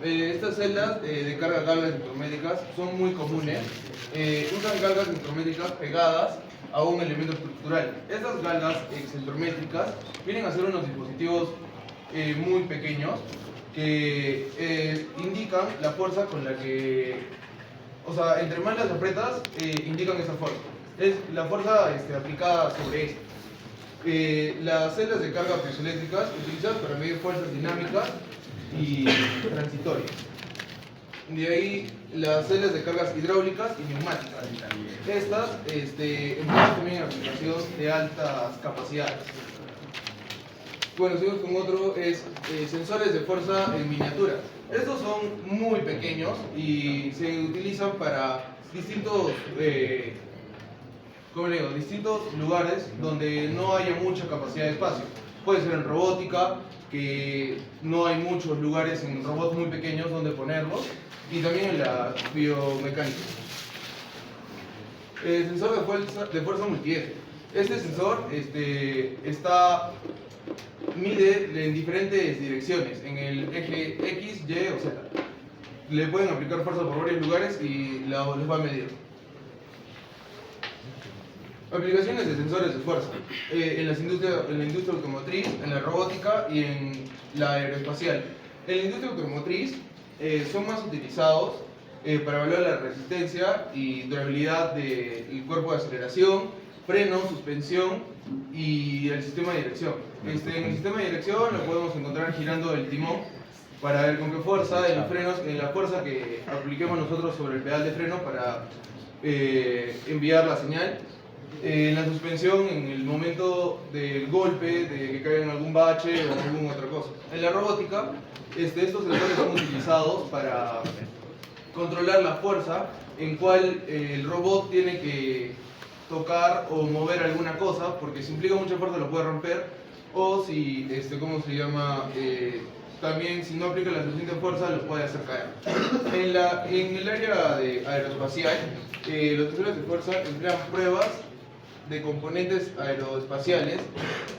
Estas celdas de carga galgas centrométricas son muy comunes. Usan galgas centrométricas pegadas a un elemento estructural. Estas galgas centrométricas vienen a ser unos dispositivos muy pequeños que indican la fuerza con la que, o sea, entre más las apretas, indican esa fuerza. Es la fuerza aplicada sobre esto. Las celdas de carga piezoeléctricas utilizadas para medir fuerzas dinámicas y transitorias. De ahí las celdas de cargas hidráulicas y neumáticas. Estas emplean también en aplicación de altas capacidades. Bueno, seguimos con otro, es sensores de fuerza en miniatura. Estos son muy pequeños y se utilizan para distintos distintos lugares donde no haya mucha capacidad de espacio. Puede ser en robótica, que no hay muchos lugares en robots muy pequeños donde ponerlos, y también en la biomecánica. El sensor de fuerza multieje. Este sensor mide en diferentes direcciones, en el eje X, Y o Z. Le pueden aplicar fuerza por varios lugares y les va a medir. Aplicaciones de sensores de fuerza en la industria automotriz, en la robótica y en la aeroespacial. En la industria automotriz son más utilizados para evaluar la resistencia y durabilidad del cuerpo de aceleración, freno, suspensión y el sistema de dirección. En el sistema de dirección lo podemos encontrar girando el timón para ver con qué fuerza, en los frenos, en la fuerza que apliquemos nosotros sobre el pedal de freno para enviar la señal. En la suspensión, en el momento del golpe, de que caiga en algún bache o alguna otra cosa. En la robótica, estos sensores son utilizados para controlar la fuerza en cual el robot tiene que tocar o mover alguna cosa, porque si implica mucha fuerza lo puede romper, o si, también si no aplica la suficiente fuerza lo puede hacer caer. En el área de aeroespacial, los sensores de fuerza emplean pruebas de componentes aeroespaciales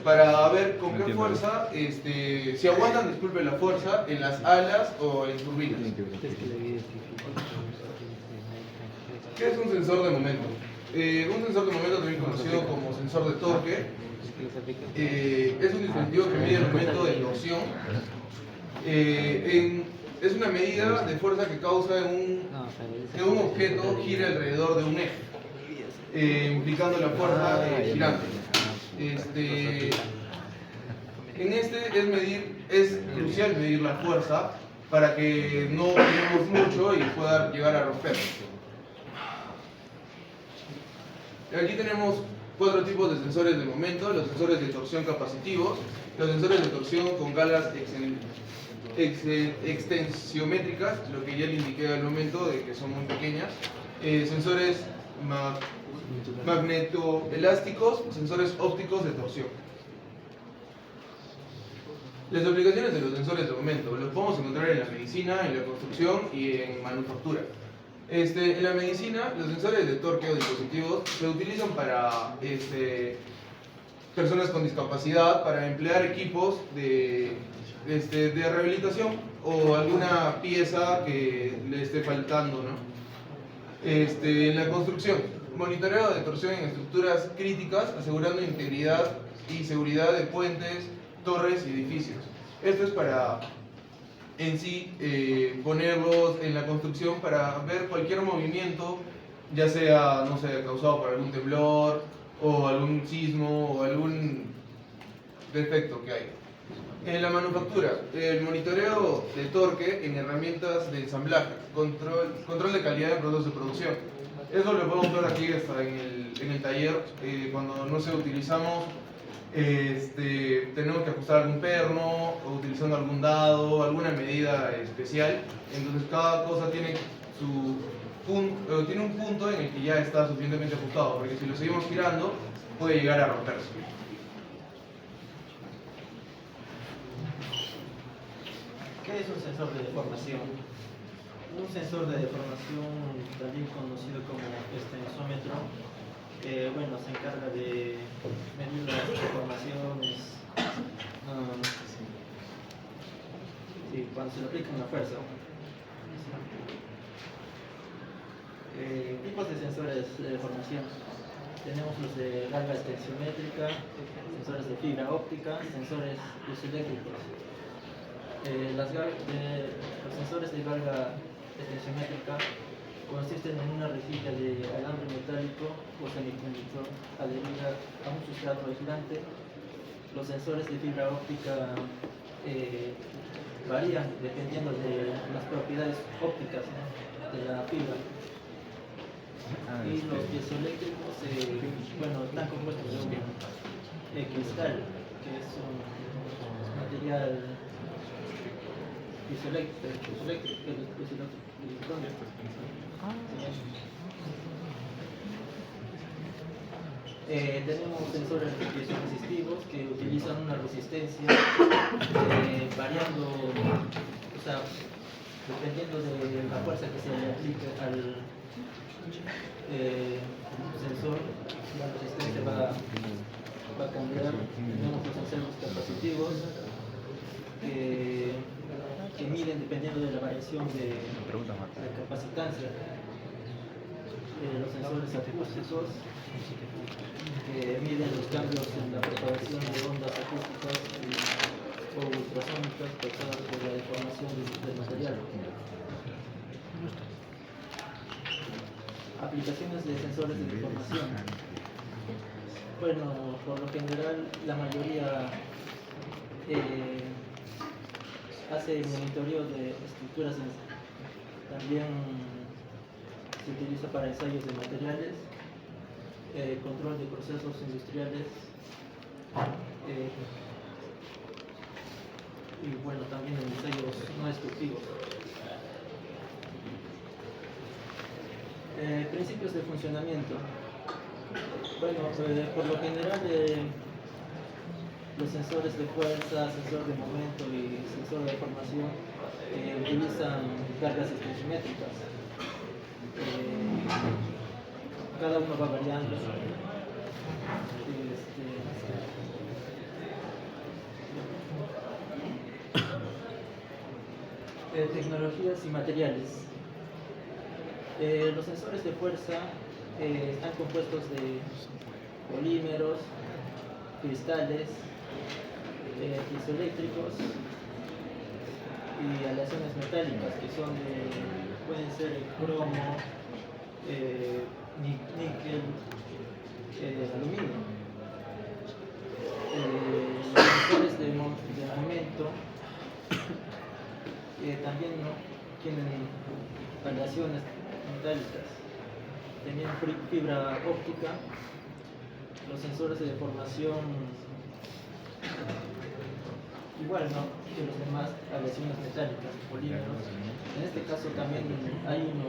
para ver con qué fuerza, si aguantan, la fuerza en las alas o en turbinas. ¿Qué es un sensor de momento? Un sensor de momento, también conocido como sensor de torque, es un dispositivo que mide el momento de torsión. Es una medida de fuerza que causa que un objeto gire alrededor de un eje. Implicando la fuerza girante. Es crucial medir la fuerza para que no giremos mucho y pueda llegar a romper. Aquí tenemos 4 tipos de sensores de momento: los sensores de torsión capacitivos, los sensores de torsión con galgas extensiométricas, lo que ya le indiqué al momento de que son muy pequeñas, sensores magnetoelásticos, sensores ópticos de torsión. Las aplicaciones de los sensores de momento los podemos encontrar en la medicina, en la construcción y en manufactura. En la medicina, los sensores de torque o dispositivos se utilizan para personas con discapacidad, para emplear equipos de rehabilitación o alguna pieza que le esté faltando, ¿no? En la construcción, monitoreo de torsión en estructuras críticas, asegurando integridad y seguridad de puentes, torres y edificios. Esto es para en sí ponerlos en la construcción para ver cualquier movimiento, ya sea, no sé, causado por algún temblor o algún sismo o algún defecto que hay. En la manufactura, el monitoreo de torque en herramientas de ensamblaje, control de calidad en procesos de producción. Eso lo podemos ver aquí hasta en el taller, cuando no sé, utilizamos, tenemos que ajustar algún perno, o utilizando algún dado, alguna medida especial. Entonces cada cosa tiene un punto en el que ya está suficientemente ajustado, porque si lo seguimos girando puede llegar a romperse. ¿Qué es un sensor de deformación? Un sensor de deformación, también conocido como extensómetro, se encarga de medir las deformaciones cuando se le aplica una fuerza. Tipos de sensores de deformación. Tenemos los de carga tensiométrica, sensores de fibra óptica, sensores piezoeléctricos. Los sensores de carga tensiométrica consisten en una rejilla de alambre metálico o semiconductor adherida a un sustrato aislante. Los sensores de fibra óptica varían dependiendo de las propiedades ópticas, ¿no?, de la fibra. Y los piezoeléctricos, bueno, están compuestos de un cristal, que es un material piezoeléctrico. Tenemos sensores piezoresistivos que utilizan una resistencia variando, o sea, dependiendo de la fuerza que se le aplique al sensor, la resistencia va a cambiar. Tenemos los sensores capacitivos que miden dependiendo de la variación de la capacitancia. Los sensores acústicos que miden los cambios en la propagación de ondas acústicas o ultrasónicas causadas por la deformación del material. Aplicaciones de sensores de deformación. Bueno, por lo general la mayoría hace monitoreo de estructuras. También se utiliza para ensayos de materiales, control de procesos industriales y bueno, también en ensayos no destructivos. Principios de funcionamiento. Bueno, por lo general los sensores de fuerza, sensor de momento y sensor de deformación utilizan cargas tensiométricas. Cada uno va variando. Tecnologías y materiales. Los sensores de fuerza están compuestos de polímeros, cristales, piezoeléctricos y aleaciones metálicas, que pueden ser el cromo, níquel, aluminio. Los sensores de momento también, ¿no?, tienen aleaciones metálicas, también fibra óptica. Los sensores de deformación igual, ¿no?, que los demás, aleaciones metálicas, polímeros. En este caso también hay uno.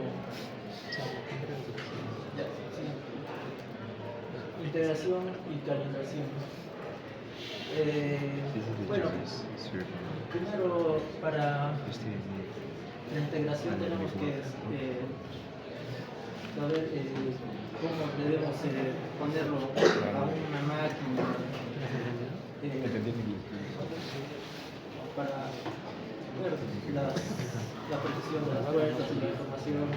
Integración y calibración. Bueno, primero para la integración tenemos que saber cómo debemos ponerlo a una máquina para ver la precisión de las fuerzas y la información.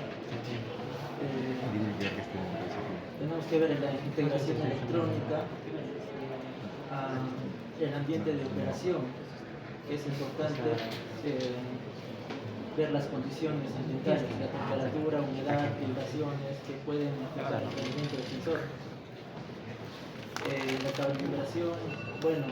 Tenemos que ver en la integración electrónica, el ambiente de operación. Es importante ver las condiciones ambientales, la temperatura, humedad, vibraciones que pueden afectar el rendimiento del sensor. La calibración, bueno,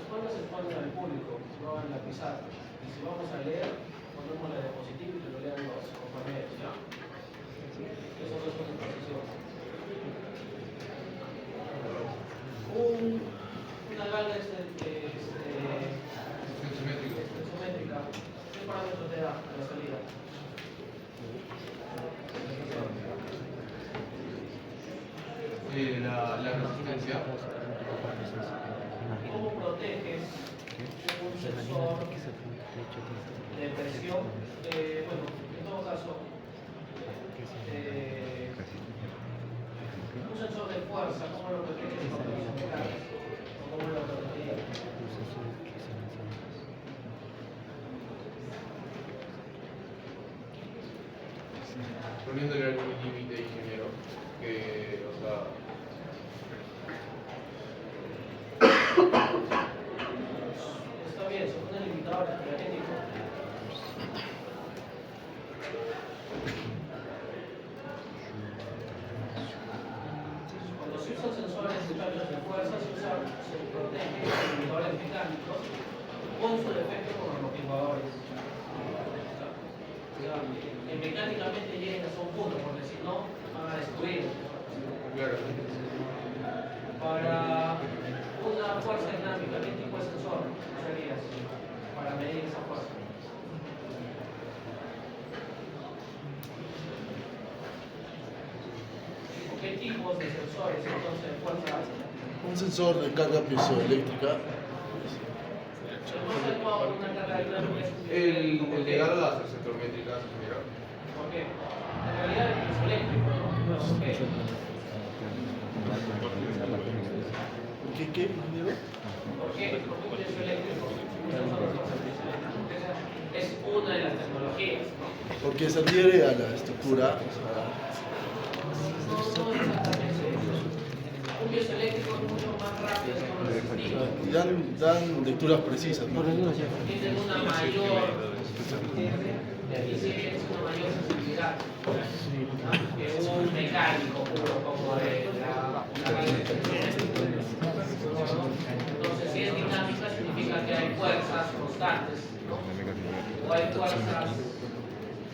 cuando se expone al público, no en la pizarra. Y si vamos a leer, ponemos la diapositiva y que lo lean los compañeros, ¿ya? Eso es una exposición. Una gala tensiométrica, ¿qué parámetros te da a la salida? La resistencia. ¿Cómo proteges un sensor de presión? Bueno, en todo caso, un sensor de fuerza, ¿cómo lo proteges? ¿Cómo lo proteges? poniéndole algún límite, ingeniero, que, o sea, Está bien, se ponen limitadores energéticos. Cuando se usan sensores muchachos de fuerza, se protegen con limitadores mecánicos con su defecto con amortiguadores. O sea, que mecánicamente lleguen hasta un punto, porque si no van a destruir. claro. Para una fuerza dinámica, ¿qué tipo de sensor usarías para medir esa fuerza? ¿O qué tipos de sensores entonces de fuerza hacen? Un sensor de carga piezoeléctrica. ¿No se toma una carga dinámica? El de garras sectormétricas, ingeniero. ¿Por qué? En realidad el piezoeléctrico, ¿no? ¿Por qué? ¿Qué, ingeniero? ¿Por qué? Porque un piezoeléctrico es una de las tecnologías, ¿no? Porque se adhiere a la estructura. No exactamente. Un piezoeléctrico es mucho más rápido que un resistivo. Y dan lecturas precisas, ¿no? Tienen una mayor eficiencia, una mayor sensibilidad que un mecánico puro como de la Entonces, si es dinámica, significa que hay fuerzas constantes, ¿no? O hay fuerzas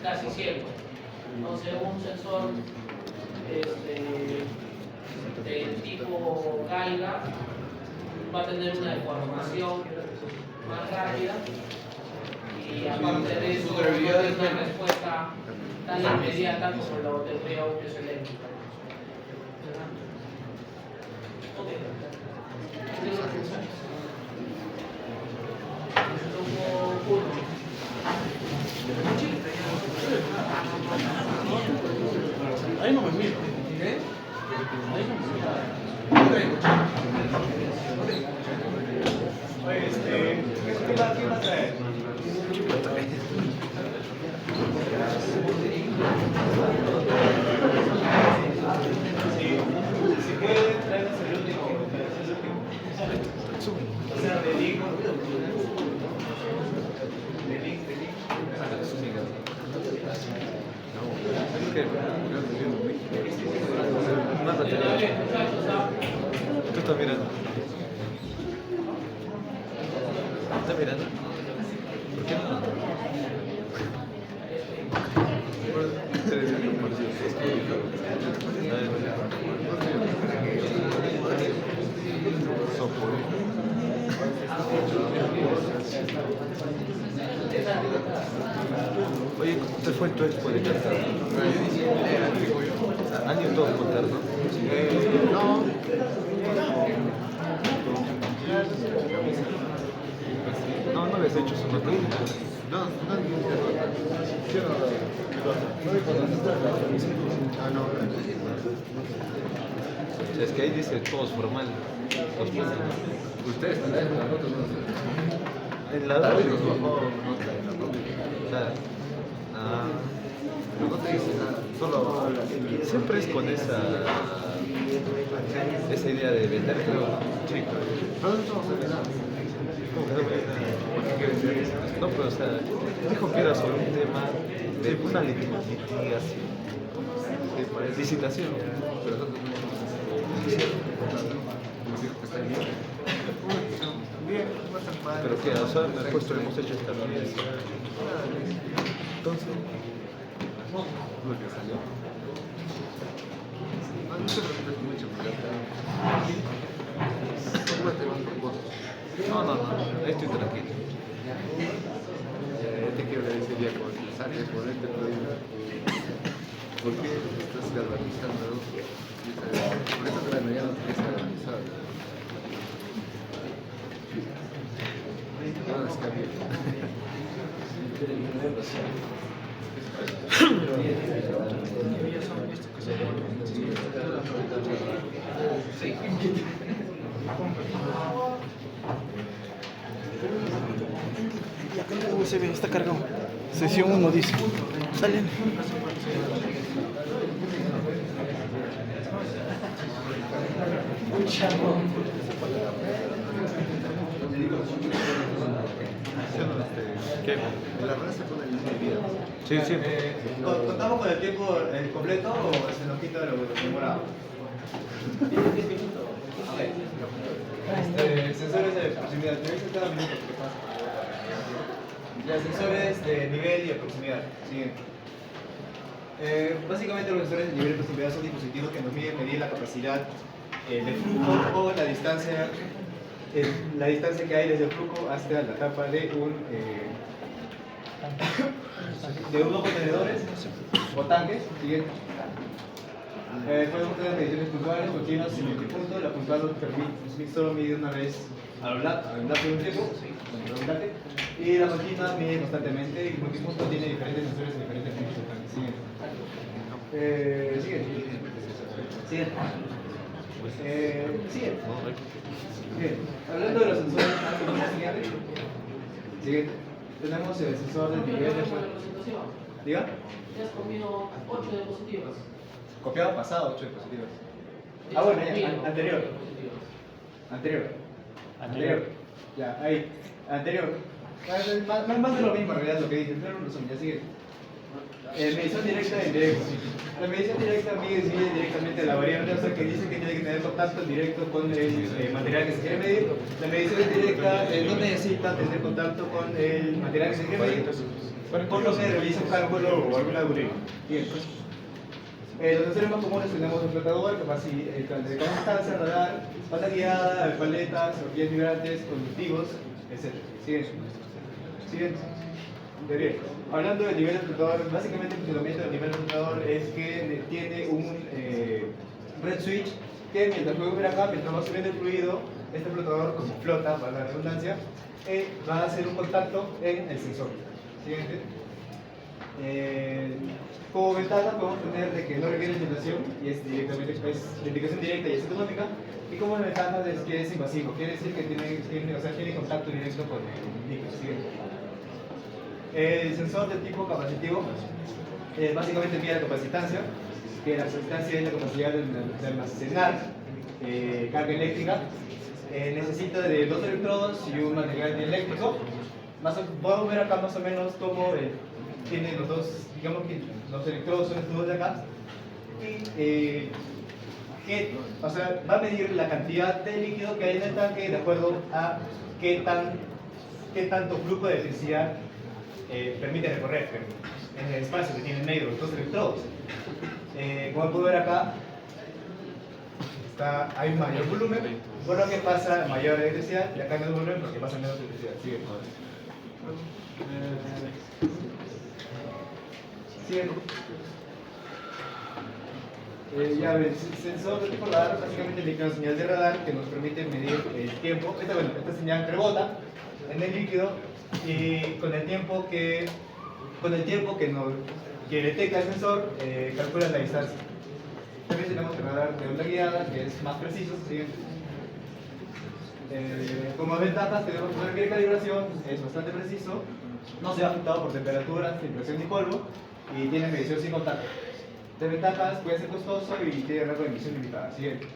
casi siempre. Entonces, un sensor del tipo Geiger va a tener una deformación más rápida y aparte de eso no tiene una respuesta tan inmediata como lo tendría un piezoeléctrico. Ahí no me miro. ¿Qué? Ahí no me miro. Oye, ¿qué va a traer? Si puede traernos el último, o sea, de link. Tú estás mirando. ¿Estás mirando? ¿Por qué no? Oye, ¿cómo te fue en tu expo de Qatar? ¿Han ido todos a contar, no? No habías hecho su nota. Es que ahí dice todos formal. Ustedes están en la nota, En la otra nos bajó nota en la nota. O sea, no te dice nada, solo habla. siempre es con esa idea de vender, creo. Sí. No estamos haciendo nada. ¿Cómo que no me No, pero o sea, dijo que era sobre un tema de una litigación. Licitación. Pero nosotros no nos dijo que está bien. Bien, no está mal. Pero que, o sea, me he puesto, hemos hecho esta pieza. Entonces, Lo que salió. No te preocupes mucho, porque ¿cómo te van con vos? no, ahí estoy tranquilo. Te quiero ver ese día con el saque, ponerte ¿por qué estás galvanizando? Por eso la mañana no tienes galvanizado. No, está bien. Y acá el USB está cargado. Sesión 1 dice. Salen. ¿Qué? En la raza con el límite de vida. Sí, sí. ¿Contamos con el tiempo completo o se nos quita lo demorado? Sensores de proximidad. Tenéis cada minuto que pasa. Ya, sensores de nivel y de proximidad. Siguiente. Básicamente los sensores de nivel y proximidad son dispositivos que nos miden la capacidad de flujo o la distancia que hay desde el flujo hasta la tapa de unos contenedores o tanques. Siguiente. Podemos tener mediciones puntuales, continuas sin multipunto. La puntual solo mide una vez al lapso de un tiempo, y la continua mide constantemente, y el multipunto tiene diferentes sensores en diferentes puntos de tanque. Siguiente. Bien, hablando de los sensores, siguiente. Tenemos el sensor de nivel de fuego. ¿Diga? Ya has comido 8 diapositivas. Copiado pasado 8 dispositivos. Ah, bueno, ya, anterior. Ya, ahí. Anterior. Más de lo mismo en realidad lo que dije, pero no son, ya sigue. Medición directa e indirecta. La medición directa mide directamente la variable, o sea que dice que tiene que tener contacto directo con el material que se quiere medir. La medición indirecta no necesita tener contacto con el material que se quiere medir, por lo que realiza un cálculo o algún algoritmo. Bien. Los sensores más comunes tenemos el flotador, de constancia, radar, pata guiada, paletas, horquillas vibrantes, conductivos, etc. Siguiente. Bien. Hablando del nivel del flotador, básicamente el funcionamiento del nivel del flotador es que tiene un red switch que mientras luego ver acá, mientras va subiendo el fluido, este flotador, como flota, para la redundancia, va a hacer un contacto en el sensor. Siguiente. Como ventaja podemos tener de que no requiere indicación y es directamente la indicación directa y es económica, y como ventaja es que es invasivo, quiere decir que tiene contacto directo con el líquido. El sensor de tipo capacitivo básicamente mide la capacitancia, que la capacitancia es la capacidad de almacenar carga eléctrica. Necesita de 2 electrodos y un material eléctrico. Podemos ver acá más o menos cómo tiene los dos, digamos que los electrodos son estos dos de acá, y va a medir la cantidad de líquido que hay en el tanque de acuerdo a qué tanto flujo de electricidad permite recorrer en el espacio que tiene en medio los dos electrodos. Como pueden ver acá, hay un mayor volumen, por lo que pasa mayor electricidad, y acá menos volumen porque pasa menos electricidad. Siguiente. Ya ven, sensor de tipo radar básicamente le una señal de radar que nos permite medir el tiempo. Esta señal rebota en el líquido y con el tiempo que detecta el sensor, calcula la distancia. También tenemos el radar de onda guiada, que es más preciso. Siguiente. Como ventajas tenemos que cualquier calibración, es bastante preciso, no se ve afectado por temperaturas, presión ni polvo, y tiene medición sin contacto. Desventajas, puede ser costoso y tiene rango de emisión limitada. Siguiente.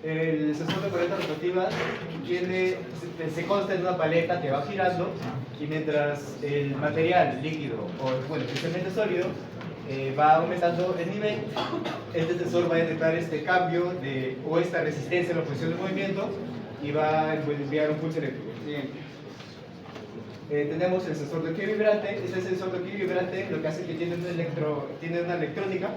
El sensor de corrientes rotativas se consta en una paleta que va girando, y mientras el material líquido, o especialmente sólido, va aumentando el nivel, este sensor va a detectar este cambio o esta resistencia en la posición de movimiento y va a enviar un pulso eléctrico. Tenemos el sensor de horquilla vibrante. Este sensor de horquilla vibrante lo que hace es que tiene una electrónica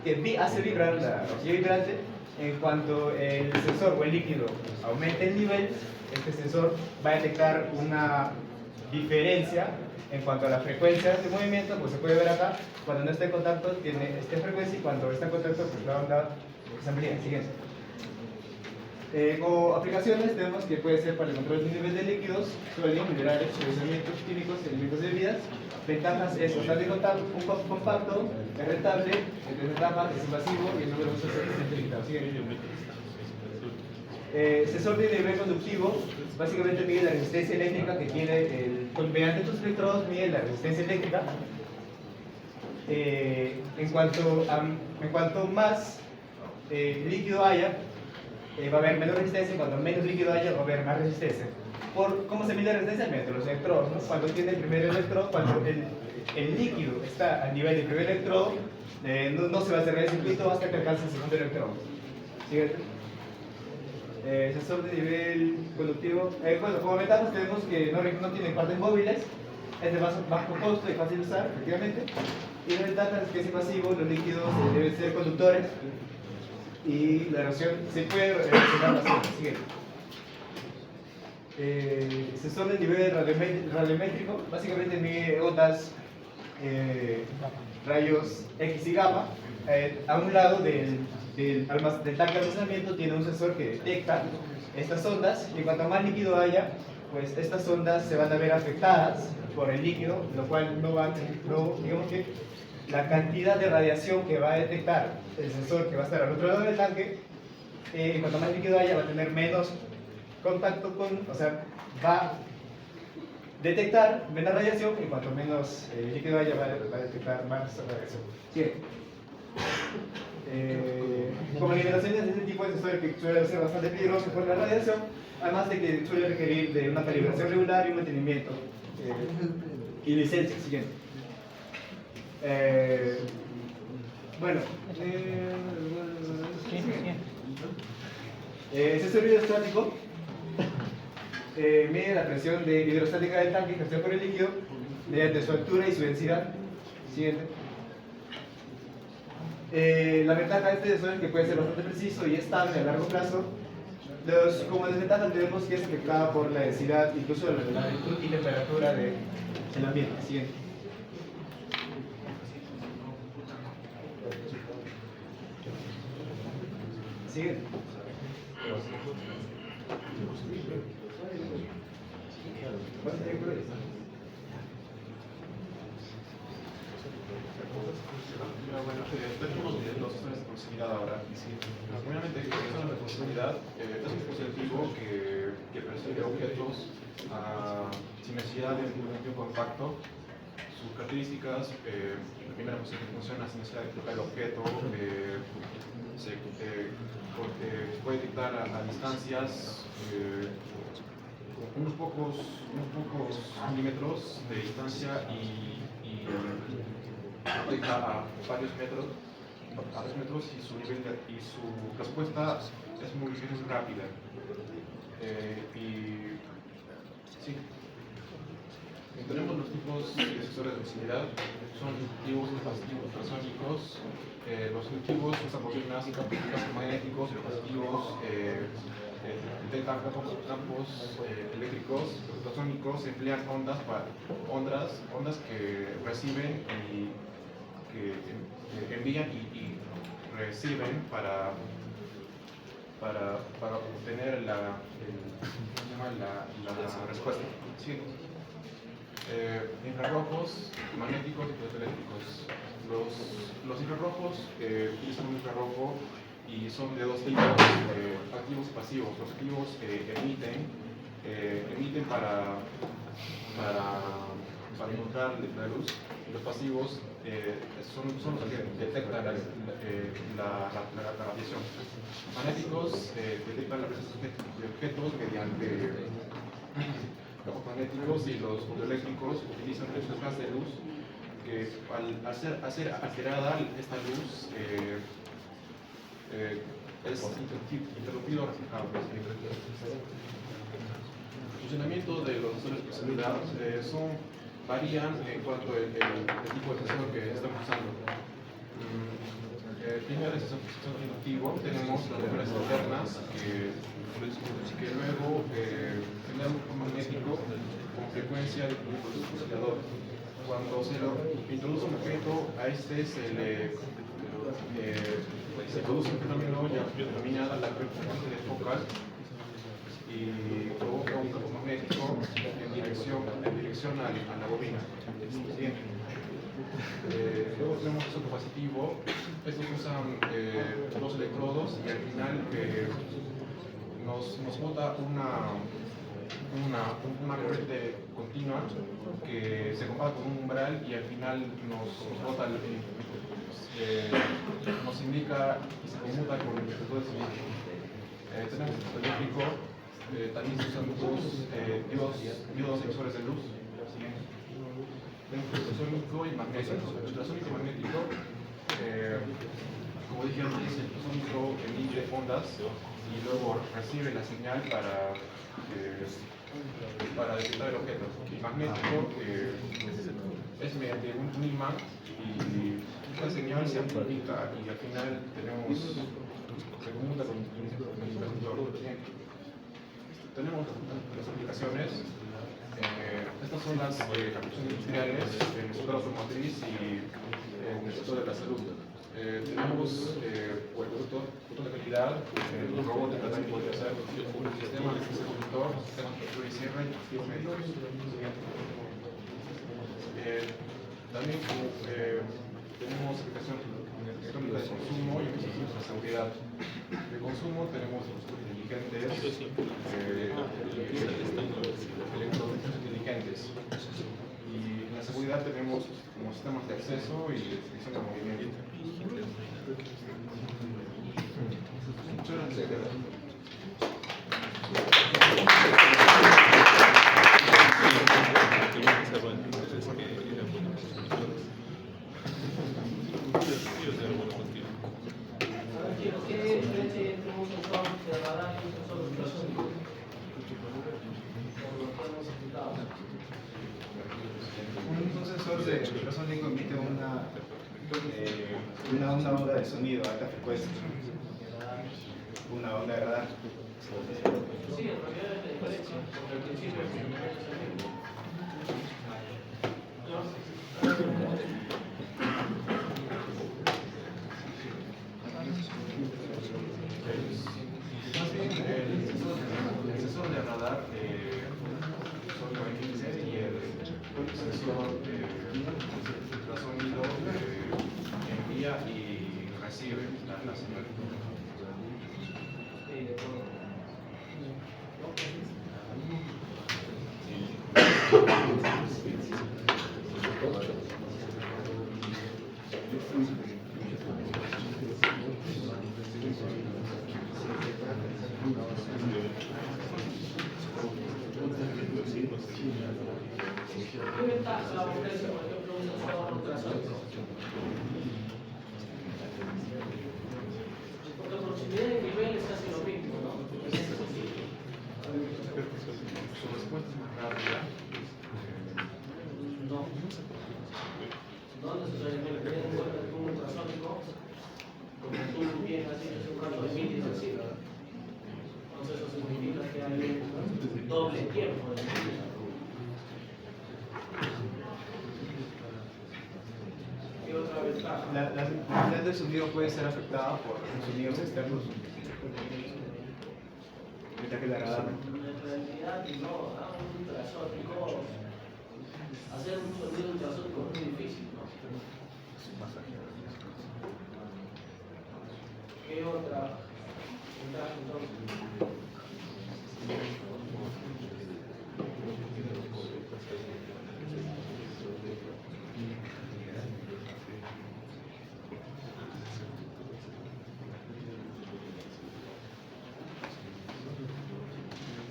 que hace vibrar la horquilla vibrante. En cuanto el sensor o el líquido aumente el nivel, este sensor va a detectar una diferencia en cuanto a la frecuencia de movimiento. Pues se puede ver acá, cuando no está en contacto tiene esta frecuencia, y cuando está en contacto pues la onda se amplía. Siguiente. Como aplicaciones tenemos que puede ser para el control del nivel de líquidos, sólidos, minerales, procesamientos químicos, elementos de bebidas. Ventajas es bastante compacto, es rentable, es desventajas, es invasivo y el número de usos es limitado. Sensor de nivel conductivo básicamente mide la resistencia eléctrica que tiene mediante estos electrodos mide la resistencia eléctrica. En cuanto más líquido haya, va a haber menos resistencia, y cuanto menos líquido haya, va a haber más resistencia. ¿Cómo se mide la resistencia? Mediante los electrodos, ¿no? Cuando tiene el primer electrodo, cuando el líquido está a nivel del primer electrodo, no se va a cerrar el circuito hasta que alcance el segundo electrodo. ¿Cierto? Sensor de nivel conductivo. Bueno, como ventajas tenemos que no tiene partes móviles, es de bajo costo y fácil de usar, efectivamente. Y la ventaja es que es pasivo, los líquidos deben ser conductores y la reacción se puede reaccionar así. Sensor de nivel radiométrico básicamente mide ondas, rayos X y gamma. A un lado del tanque de almacenamiento tiene un sensor que detecta estas ondas y cuanto más líquido haya, pues estas ondas se van a ver afectadas por el líquido, lo cual digamos que la cantidad de radiación que va a detectar el sensor que va a estar al otro lado del tanque, cuanto más líquido haya va a tener menos contacto o sea, va a detectar menos radiación y cuanto menos líquido haya va a detectar más radiación. Bien. Como alimentaciones de este tipo de sensores que suele ser bastante peligroso por la radiación, además de que suele requerir de una calibración regular y un mantenimiento y licencia. Siguiente. Bueno, el sensor hidrostático mide la presión hidrostática del tanque ejercida por el líquido mediante su altura y su densidad. Siguiente. La ventaja de este sensor es que puede ser bastante preciso y estable a largo plazo. Como desventaja tenemos que es afectada por la densidad, incluso la altitud y temperatura del ambiente. Siguiente. Siguiente. Tenemos los sensores de proximidad ahora. Primeramente, el sensor de proximidad es un dispositivo que percibe objetos sin necesidad de un tiempo compacto. Sus características, la primera pues, que funciona sin necesidad de tocar el objeto, puede detectar a distancias unos pocos milímetros de distancia y detecta a varios metros y su respuesta es muy rápida. Sí. Tenemos los tipos de sensores de proximidad, son inductivos y pasivos ultrasónicos. Los inductivos usan bobinas magnéticos, los pasivos detectan campos eléctricos. Los ultrasónicos emplean ondas que reciben y que envían y reciben para obtener la respuesta. Sí. Infrarrojos, magnéticos y fotoeléctricos. Los infrarrojos utilizan un infrarrojo y son de dos tipos, activos y pasivos. Los activos emiten para involucrar la luz, y los pasivos son los que detectan la radiación. Magnéticos detectan la presencia de objetos mediante campos magnéticos, y los fotoeléctricos utilizan reflectores de luz que al ser alterada esta luz es interrumpido o reflejado. El funcionamiento de los sensores de proximidad varían en cuanto al tipo de sensor que estamos usando. Primero es el sensor inductivo, tenemos las membranas internas que luego generan un campo magnético con frecuencia de oscilador. Cuando se lo introduce un objeto, a este se produce un fenómeno denominado la corriente focal y provoca un campo magnético en dirección a la bobina. Siguiente. Luego tenemos el capacitivo. Estos usan dos electrodos y al final nos bota una corriente continua que se compara con un umbral y al final nos bota, nos indica y se conmuta con el efecto del sonido. Tenemos el eléctrico, también se usan diodos emisores de luz. Tenemos el ultrasónico y magnético. El ultrasónico y magnético, como dije antes, el ultrasónico emite ondas y luego recibe la señal para detectar el objeto. El magnético es mediante un imán y esta señal se amplifica y al final se conmuta con el interruptor. Tenemos las aplicaciones. Estas son las aplicaciones industriales en el sector automotriz y en el sector de la salud. Tenemos productos de calidad, robótica también podría ser, sistemas de conductor, sistemas de apertura y cierre y dispositivos médicos. También tenemos aplicaciones electrónicas de consumo y aplicaciones de seguridad. De consumo tenemos dispositivos inteligentes, electrodomésticos inteligentes. Y en la seguridad tenemos como sistemas de acceso y de detección de movimiento. Muchas gracias. ¿Qué diferencia entre un sensor de radar y un sensor ultrasónico? Por lo que hemos explicado. Un sensor de ultrasónico emite una onda de sonido a alta frecuencia, una onda de radar. Sí, en realidad es la diferencia, porque al principio es el mismo. El sensor de radar son 15 y el sensor de ultrasonido envía y recibe la señal. ¿Qué ventaja ofrece, por ejemplo, un sensor ultrasónico? Porque proximidad de nivel es casi lo mismo, ¿no? Su respuesta es más rápida. No. No necesariamente teniendo en cuenta que un ultrasónico, como tú bien has dicho hace un rato, emite y recibe. Entonces eso significa que hay un doble tiempo de emisión. ¿Qué otra ventaja? La calidad del sonido puede ser afectada por sonidos externos, mientras que la radar En realidad no, un ultrasónico, hacer un sonido ultrasónico es muy difícil, ¿no? ¿Qué otra ventaja entonces?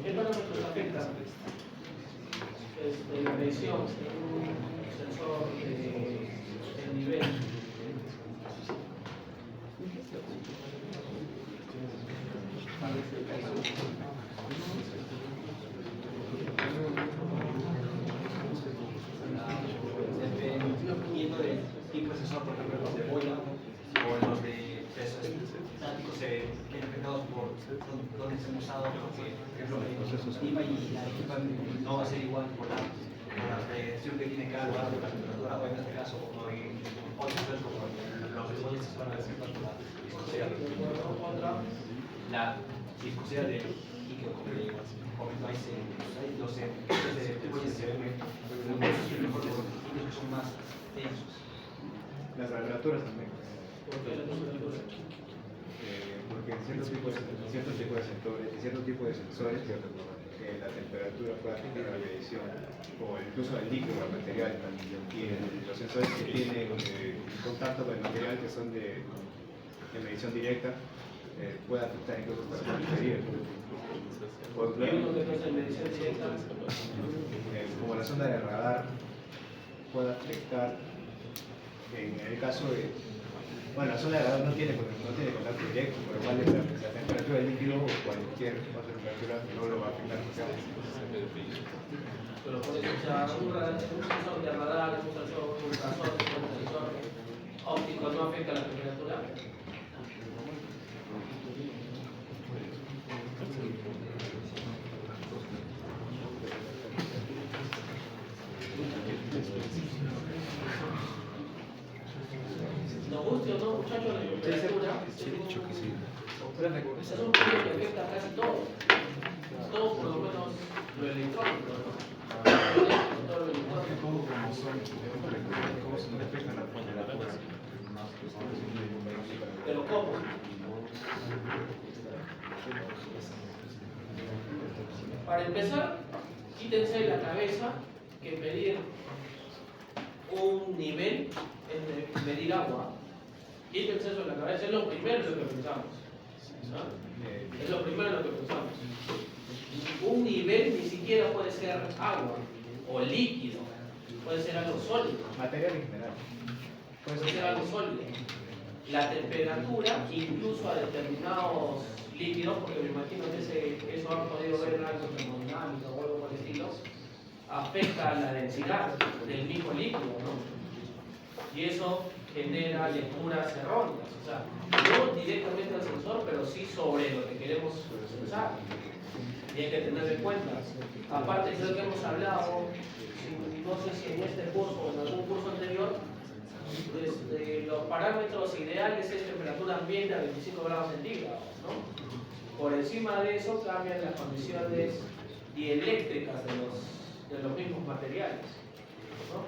¿Qué parámetros afectan la medición en un sensor de nivel? Dependiendo del tipo de sensor, por ejemplo, los de bola o los de pesos estáticos se ven afectados por donde se han usado, porque, por ejemplo, el clima y la equipa no va a ser igual por la radiación que tiene cada lugar, por la temperatura, o en este caso, como en otros sensores como los de bola se van a afectar por la viscosidad. La viscosidad del líquido, como le comentáis, los de bola se ven mejor de los que son más densos. las temperaturas también. ¿Por qué la temperatura? porque en cierto tipo de sensores, la temperatura puede afectar la medición, o incluso el líquido del material, y los sensores que tienen contacto con el material, que son de medición directa, puede afectar incluso hasta la batería. Por ejemplo, como la sonda de radar puede afectar, en el caso de, bueno, la sonda de radar no tiene contacto directo, por lo cual la temperatura del líquido o cualquier otra temperatura no lo va a afectar. Pero por eso, o sea, un sensor de radar, un sensor óptico no afecta la temperatura. Nos guste o no, muchachos, la temperatura es un punto que afecta a casi todo. Todo, por lo menos, lo electrónico, ¿no? Todo lo electrónico. ¿Cómo se detecta la temperatura? Pero ¿cómo? Para empezar, quítense de la cabeza que medir un nivel es medir agua. Quítense eso de la cabeza, es lo primero en lo que pensamos. ¿No? Es lo primero en lo que pensamos. Un nivel ni siquiera puede ser agua o líquido, puede ser algo sólido. Material en general. Puede ser algo sólido. La temperatura, incluso a determinados líquidos, porque me imagino que eso han podido ver en algo termodinámico o algo por el estilo, afecta a la densidad del mismo líquido, ¿no? Y eso genera lecturas erróneas, o sea, no directamente al sensor, pero sí sobre lo que queremos pensar. Y hay que tener en cuenta. Aparte, creo que hemos hablado, no sé si en este curso o en algún curso anterior, los parámetros ideales es temperatura ambiente a 25 grados centígrados, ¿no? Por encima de eso cambian las condiciones dieléctricas de los mismos materiales, ¿no?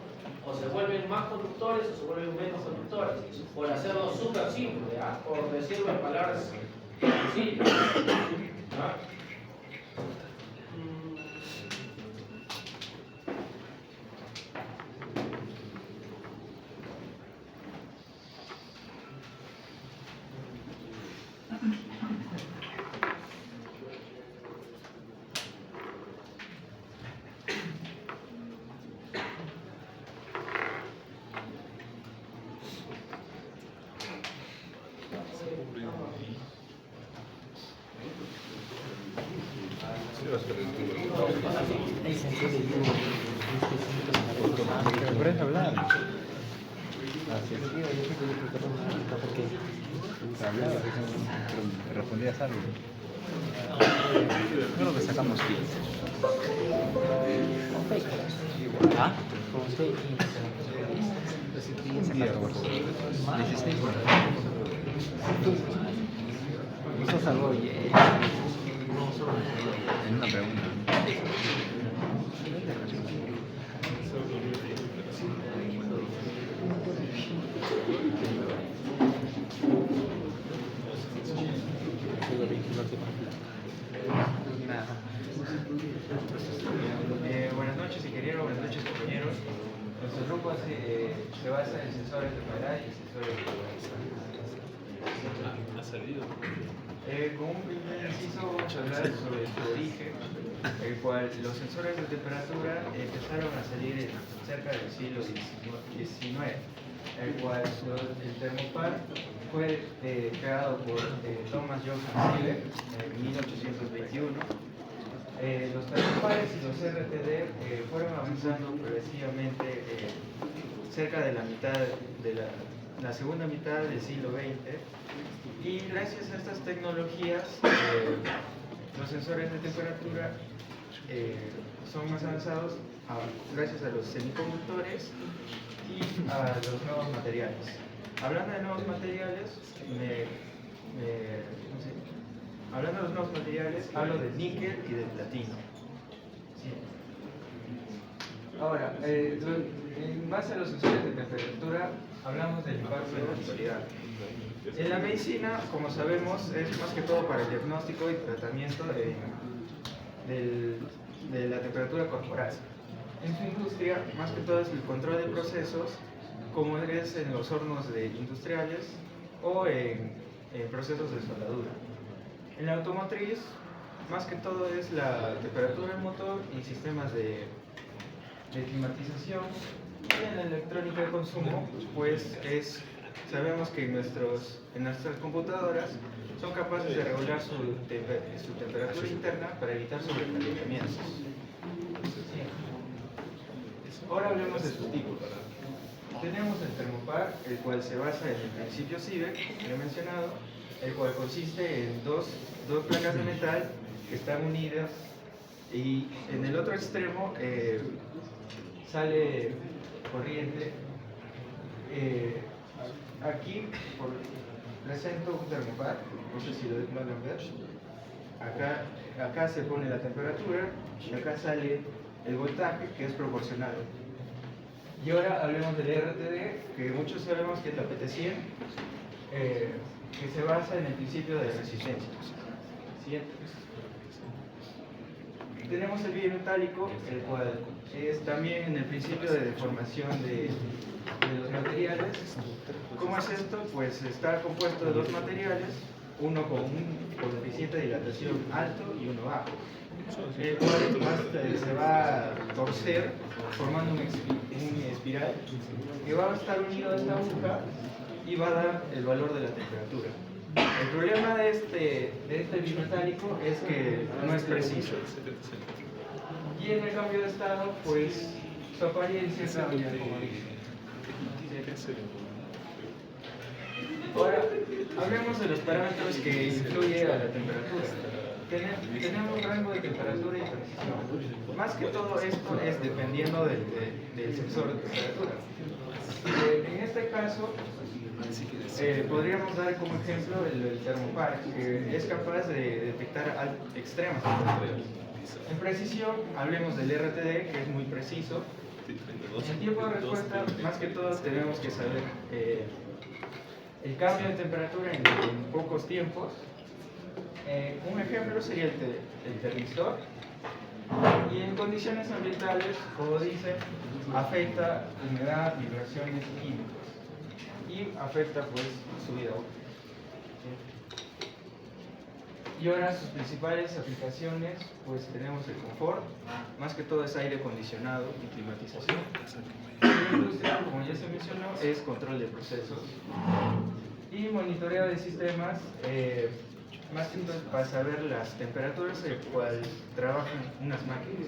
O se vuelven más conductores o se vuelven menos conductores, por hacerlo súper simple, ¿ah? Por decirlo en palabras sencillas, ¿ah? ¿Puedes hablar? Respondías algo. Creo que sacamos 15. ¿Ah? Eso es algo en una pregunta. Buenas noches, ingeniero, buenas noches, compañeros. Nuestro grupo se basa en sensores de humedad y sensores de ¿Ha salido? Con un primer inciso vamos a hablar sobre su origen, el cual los sensores de temperatura empezaron a salir cerca del siglo XIX, el cual el termopar fue creado por Thomas Johann Seebeck en 1821. Los termopares y los RTD fueron avanzando progresivamente cerca de la mitad de la segunda mitad del siglo XX, y gracias a estas tecnologías los sensores de temperatura son más avanzados gracias a los semiconductores y a los nuevos materiales. Hablando de nuevos materiales, hablando de los nuevos materiales, hablo del níquel y del platino. Sí. Ahora, en base a los sensores de temperatura, hablamos del impacto de la actualidad. En la medicina, como sabemos, es más que todo para el diagnóstico y tratamiento de la temperatura corporal. En su industria, más que todo es el control de procesos, como es en los hornos industriales o en procesos de soldadura. En la automotriz, más que todo es la temperatura del motor y sistemas de climatización. Y en la electrónica de consumo, pues sabemos que en nuestras computadoras son capaces de regular su temperatura interna para evitar sobrecalentamientos. Ahora hablemos de sus tipos. Tenemos el termopar, el cual se basa en el principio Seebeck, que he mencionado, el cual consiste en dos placas de metal que están unidas y en el otro extremo sale corriente. Aquí presento un termopar, no sé si lo logran ver. Acá se pone la temperatura y acá sale el voltaje, que es proporcional. Y ahora hablemos del RTD, que muchos sabemos que es la PT100, que se basa en el principio de resistencia. Siguiente. Tenemos el vidrio metálico, el cual es también en el principio de deformación de los materiales. ¿Cómo es esto? Pues está compuesto de dos materiales, uno con un coeficiente de dilatación alto y uno bajo, el cual se va a torcer formando un espiral que va a estar unido a esta aguja y va a dar el valor de la temperatura. El problema de este bimetálico es que no es preciso. Y en el cambio de estado, pues su apariencia cambia, como dije. Ahora, hablemos de los parámetros que influyen a la temperatura. Tenemos un rango de temperatura y precisión. Más que todo esto es dependiendo del sensor de temperatura. En este caso, podríamos dar como ejemplo el termopar, que es capaz de detectar extremas temperaturas. En precisión, hablemos del RTD, que es muy preciso. En tiempo de respuesta, más que todo tenemos que saber el cambio de temperatura en pocos tiempos. Un ejemplo sería el termistor. Y en condiciones ambientales, como dice, afecta humedad, vibraciones químicas. Y afecta pues su vida útil. Y ahora sus principales aplicaciones, pues tenemos el confort, más que todo es aire acondicionado y climatización. En la industria, como ya se mencionó, es control de procesos y monitoreo de sistemas, más que todo para saber las temperaturas en las cuales trabajan unas máquinas.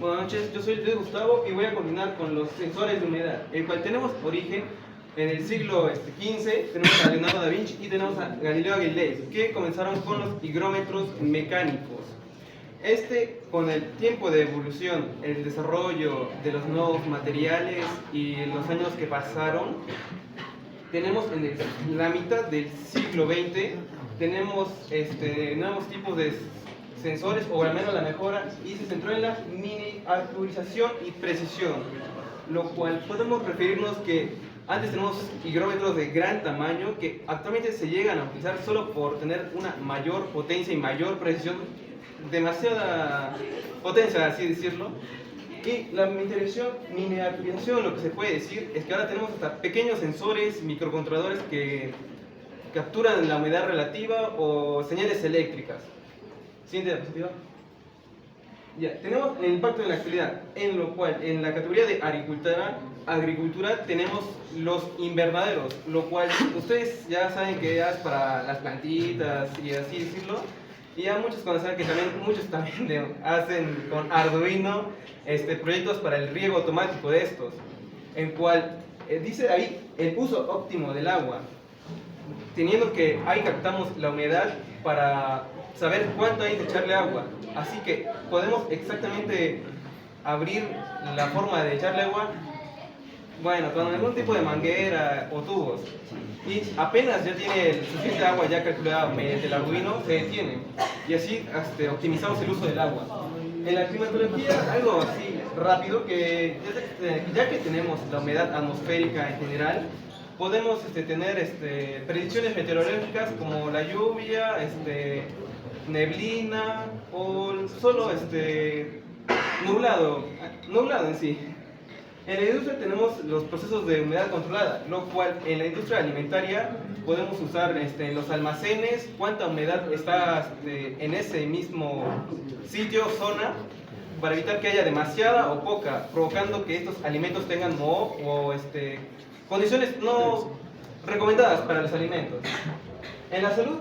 Buenas noches, yo soy Luis Gustavo y voy a continuar con los sensores de humedad, el cual tenemos origen en el siglo XV. Tenemos a Leonardo da Vinci y tenemos a Galileo Galilei, que comenzaron con los higrómetros mecánicos. Con el tiempo de evolución, el desarrollo de los nuevos materiales y los años que pasaron, tenemos en la mitad del siglo XX, tenemos nuevos tipos de sensores, o al menos la mejora, y se centró en la miniaturización y precisión, lo cual podemos referirnos que antes tenemos higrómetros de gran tamaño que actualmente se llegan a utilizar solo por tener una mayor potencia y mayor precisión, demasiada potencia, así decirlo. Y la miniaturización, lo que se puede decir es que ahora tenemos hasta pequeños sensores, microcontroladores que capturan la humedad relativa o señales eléctricas. Siguiente diapositiva. Ya, tenemos el impacto en la actualidad, en lo cual en la categoría de agricultura tenemos los invernaderos, lo cual ustedes ya saben que es para las plantitas y así decirlo, y ya muchos conocen que muchos también hacen con Arduino proyectos para el riego automático de estos, en cual dice ahí el uso óptimo del agua, teniendo que ahí captamos la humedad para saber cuánto hay de echarle agua. Así que podemos exactamente abrir la forma de echarle agua Bueno, con algún tipo de manguera o tubos. Y apenas ya tiene el suficiente agua ya calculada mediante el Arduino, se detiene. Y así optimizamos el uso del agua. En la climatología, algo así rápido, que ya que tenemos la humedad atmosférica en general, podemos tener predicciones meteorológicas como la lluvia, neblina o solo nublado en sí. En la industria tenemos los procesos de humedad controlada, lo cual en la industria alimentaria podemos usar en los almacenes cuánta humedad está en ese mismo sitio, zona, para evitar que haya demasiada o poca, provocando que estos alimentos tengan moho o condiciones no recomendadas para los alimentos. En la salud,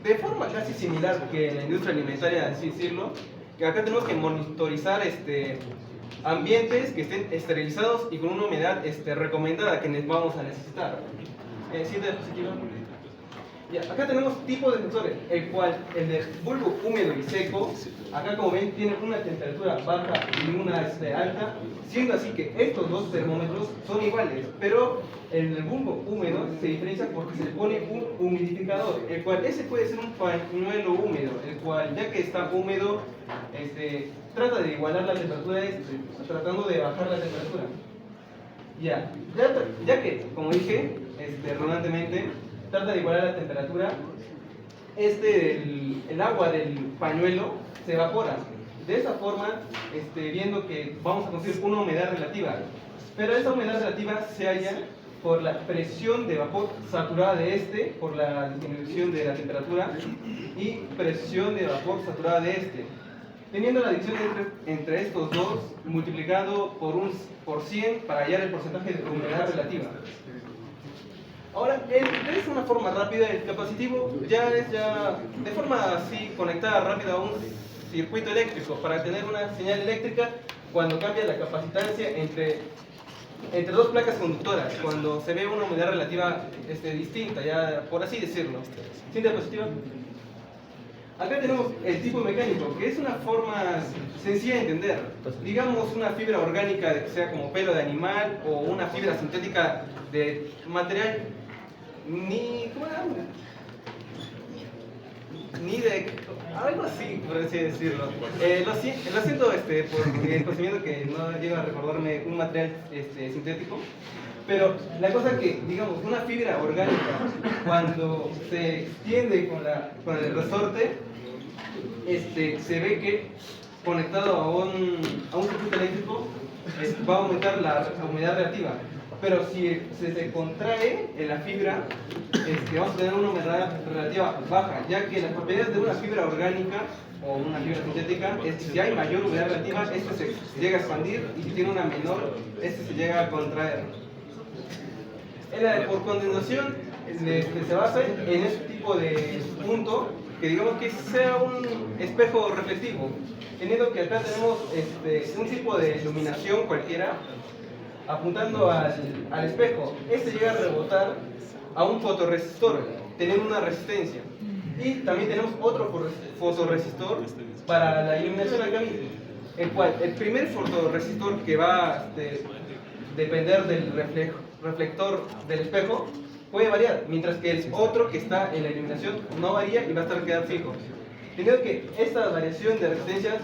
de forma casi similar que en la industria alimentaria, así decirlo, que acá tenemos que monitorizar ambientes que estén esterilizados y con una humedad recomendada que vamos a necesitar. Siguiente diapositiva. Ya, acá tenemos tipos de sensores, el cual el de bulbo húmedo y seco, acá como ven tiene una temperatura baja y una alta, siendo así que estos dos termómetros son iguales, pero en el bulbo húmedo se diferencia porque se le pone un humidificador, el cual ese puede ser un pañuelo húmedo, el cual ya que está húmedo, trata de igualar la temperatura tratando de bajar la temperatura. Ya que, como dije, redundantemente, trata de igualar la temperatura, el agua del pañuelo se evapora. De esa forma, viendo que vamos a conseguir una humedad relativa. Pero esa humedad relativa se halla por la presión de vapor saturada de por la disminución de la temperatura, y presión de vapor saturada de teniendo la adición entre estos dos multiplicado por 100 para hallar el porcentaje de humedad relativa. Ahora, es una forma rápida, el capacitivo ya es de forma así conectada rápida a un circuito eléctrico para tener una señal eléctrica cuando cambia la capacitancia entre dos placas conductoras, cuando se ve una humedad relativa distinta, ya por así decirlo. Siguiente diapositiva. Acá tenemos el tipo mecánico, que es una forma sencilla de entender. Digamos una fibra orgánica, que sea como pelo de animal, o una fibra sintética de material ni de algo así, por así decirlo. Lo siento por el conocimiento que no llego a recordarme un material sintético, pero la cosa que, digamos, una fibra orgánica, cuando se extiende con el resorte, se ve que conectado a un circuito eléctrico va a aumentar la humedad relativa. Pero si se contrae en la fibra, vamos a tener una humedad relativa baja, ya que las propiedades de una fibra orgánica o una fibra sintética es que si hay mayor humedad relativa, se llega a expandir, y si tiene una menor, se llega a contraer. Por condensación, se basa en ese tipo de punto, que digamos que sea un espejo reflectivo, teniendo que acá tenemos un tipo de iluminación cualquiera apuntando al espejo. Llega a rebotar a un fotorresistor, teniendo una resistencia. Y también tenemos otro fotorresistor para la iluminación acá mismo, el cual el primer fotorresistor que va a depender del reflector del espejo puede variar, mientras que el otro que está en la iluminación no varía y va a quedar fijo. Teniendo que esta variación de resistencias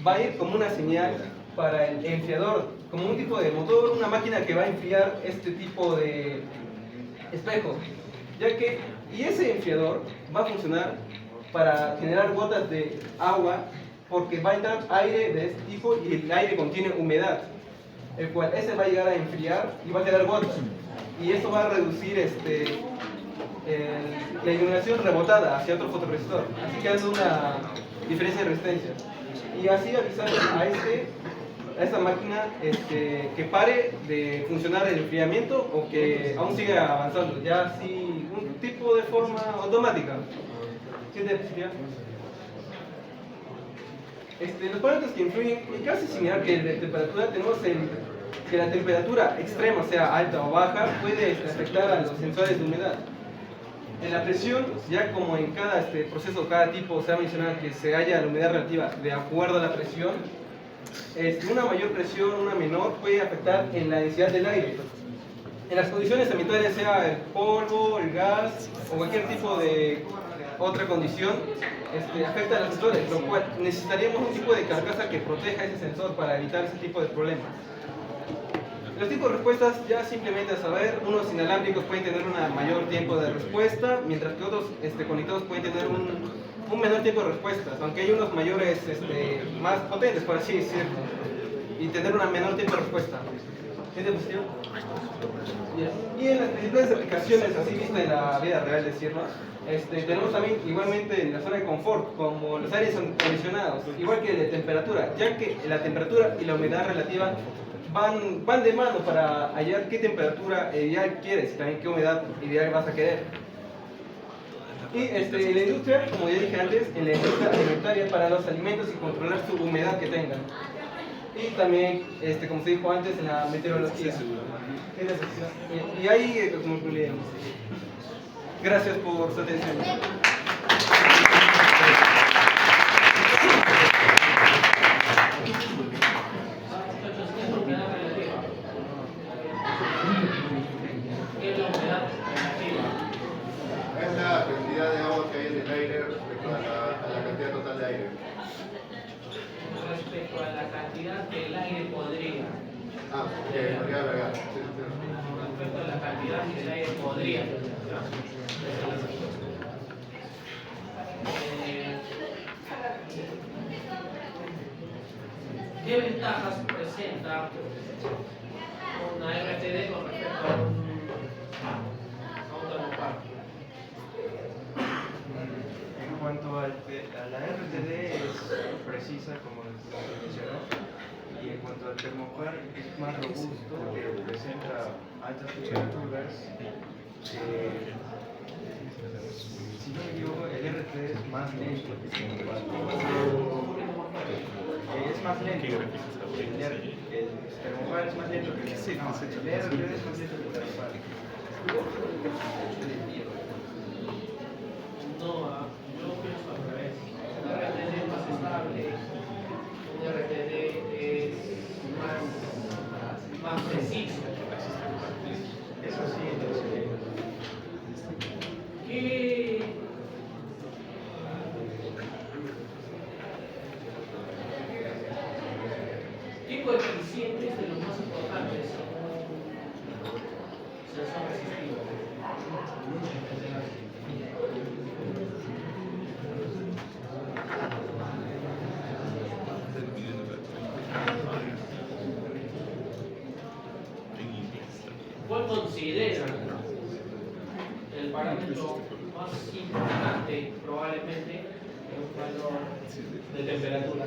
va a ir como una señal para el enfriador, como un tipo de motor, una máquina que va a enfriar este tipo de espejo, y ese enfriador va a funcionar para generar gotas de agua, porque va a entrar aire de este tipo y el aire contiene humedad, el cual va a llegar a enfriar y va a quedar gotas, y eso va a reducir la iluminación rebotada hacia otro fotorresistor, así quedando una diferencia de resistencia, y así avisar a esta máquina que pare de funcionar el enfriamiento o que aún siga avanzando, ya así un tipo de forma automática. Siguiente diapositiva. Los parámetros que influyen, y casi similar que el de temperatura, tenemos que la temperatura extrema, sea alta o baja, puede afectar a los sensores de humedad. En la presión, ya como en cada proceso, cada tipo, se ha mencionado que se halla la humedad relativa de acuerdo a la presión. Una mayor presión, una menor, puede afectar en la densidad del aire, en las condiciones ambientales, sea el polvo, el gas o cualquier tipo de otra condición, afecta a los sensores, lo cual necesitaríamos un tipo de carcasa que proteja ese sensor para evitar ese tipo de problemas. Los tipos de respuestas ya simplemente a saber, unos inalámbricos pueden tener un mayor tiempo de respuesta, mientras que otros conectados pueden tener un menor tiempo de respuestas, aunque hay unos mayores, más potentes, por así decirlo, y tener un menor tiempo de respuesta. ¿Qué diapositiva? Y en las principales aplicaciones, así vistas en la vida real, decirlo, tenemos también igualmente en la zona de confort, como los aires acondicionados, igual que la temperatura, ya que la temperatura y la humedad relativa van de mano para hallar qué temperatura ideal quieres y también qué humedad ideal vas a querer. Y en la industria, como ya dije antes, en la industria alimentaria para los alimentos y controlar su humedad que tengan. Y también, como se dijo antes, en la meteorología. Y ahí concluiremos. Gracias por su atención. ¿Qué es la humedad relativa? Es la cantidad de agua que hay en el aire respecto a la cantidad total de aire. Respecto a la cantidad que el aire podría. Podría agregar. Respecto a la cantidad que el aire podría. ¿Qué ventajas presenta una RTD con respecto a un termoparque? En cuanto a la RTD es precisa, como se mencionó, y en cuanto al termopar es más robusto, presenta altas temperaturas. Si no me equivoco, el RTD es más lento que el termopar. Es más lento. El termopar es más lento que el termopar. El RTD es más lento que el termopar. No, yo pienso al revés. Un RTD es más estable, un RTD es más preciso. Eso sí, ¿Qué coeficiente es de los más importantes según sensor resistivo? ¿Cuál considera el parámetro más importante probablemente en un valor de temperatura?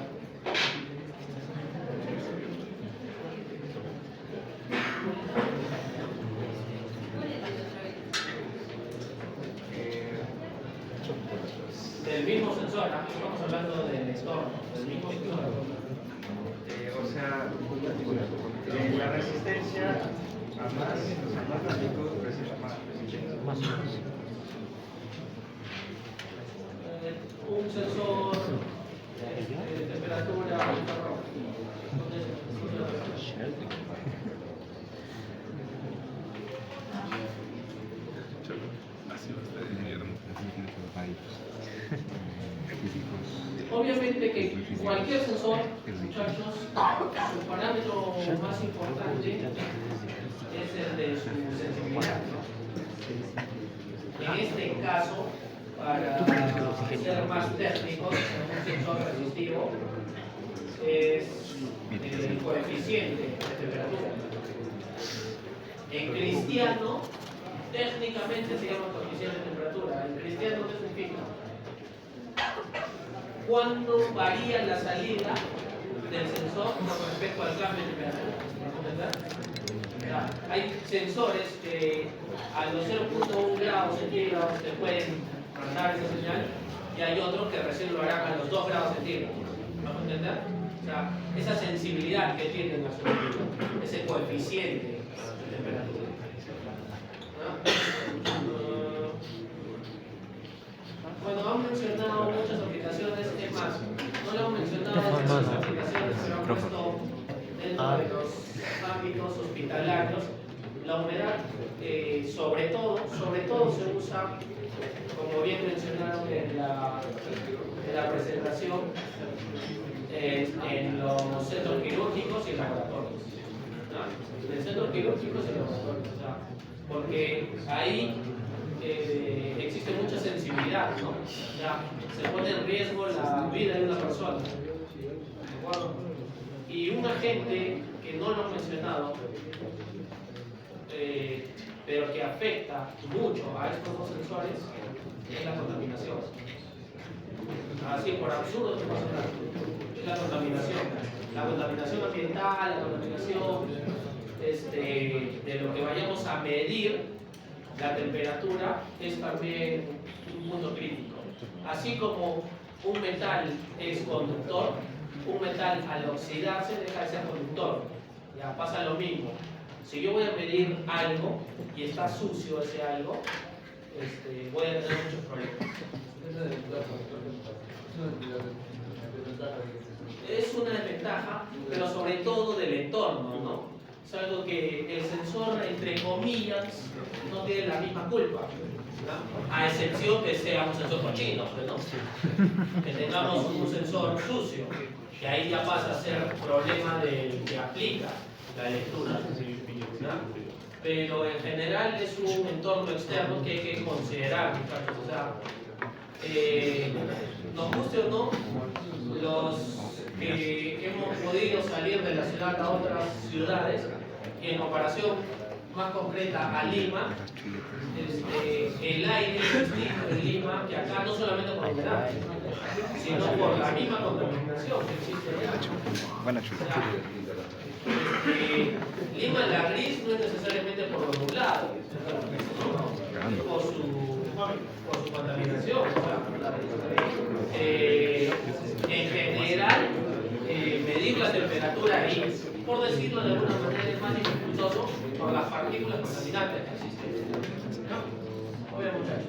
Del mismo sensor, estamos hablando del entorno, del mismo sensor. o sea, la resistencia a más tráfico presenta más resistencia. Un sensor de temperatura infrarroja. Obviamente que cualquier sensor, muchachos, su parámetro más importante es el de su sensibilidad. En este caso, para ser más técnicos, un sensor resistivo es el coeficiente de temperatura. En cristiano, técnicamente se llama coeficiente de temperatura. En cristiano, ¿qué significa? ¿Cuándo varía la salida del sensor con respecto al cambio de temperatura? ¿Entendés? Hay sensores que a los 0.1 grados centígrados te pueden mandar esa señal y hay otros que recién lo harán a los 2 grados centígrados. ¿Vamos a entender? O sea, esa sensibilidad que tienen a su ese coeficiente de temperatura. Bueno, han mencionado muchas aplicaciones, es más, no lo hemos mencionado muchas aplicaciones, pero han puesto dentro de los ámbitos hospitalarios La humedad, sobre todo se usa, como bien mencionaron en la presentación, en los centros quirúrgicos y laboratorios. ¿No? En centros quirúrgicos y laboratorios, o sea, porque ahí existe mucha sensibilidad, ¿no? O sea, se pone en riesgo la vida de una persona. ¿De acuerdo? Y un agente que no lo he mencionado, pero que afecta mucho a estos dos sensores, es la contaminación. Así por absurdo que pasa, es la contaminación ambiental, la contaminación de lo que vayamos a medir, la temperatura es también un punto crítico. Así como un metal es conductor, un metal al oxidarse deja de ser conductor. Ya pasa lo mismo. Si yo voy a medir algo y está sucio ese algo, voy a tener muchos problemas. Es una desventaja, pero sobre todo del entorno, ¿no? Es algo que el sensor, entre comillas, no tiene la misma culpa, ¿no? A excepción que sea un sensor cochino, ¿no? Que tengamos un sensor sucio, que ahí ya pasa a ser problema del que aplica la lectura, ¿no? Pero en general es un entorno externo que hay que considerar, muchachos. O sea, nos guste o no, los que hemos podido salir de la ciudad a otras ciudades, y en comparación más concreta a Lima, el aire es distinto en Lima que acá, no solamente por humedad, sino por la misma contaminación que existe allá. Buena chula. Lima, la gris no es necesariamente por lo nublado, ¿no? Por su contaminación. En general, medir la temperatura ahí, por decirlo de alguna manera, es más dificultoso por las partículas contaminantes que existen, ¿no? Muy bien, muchachos.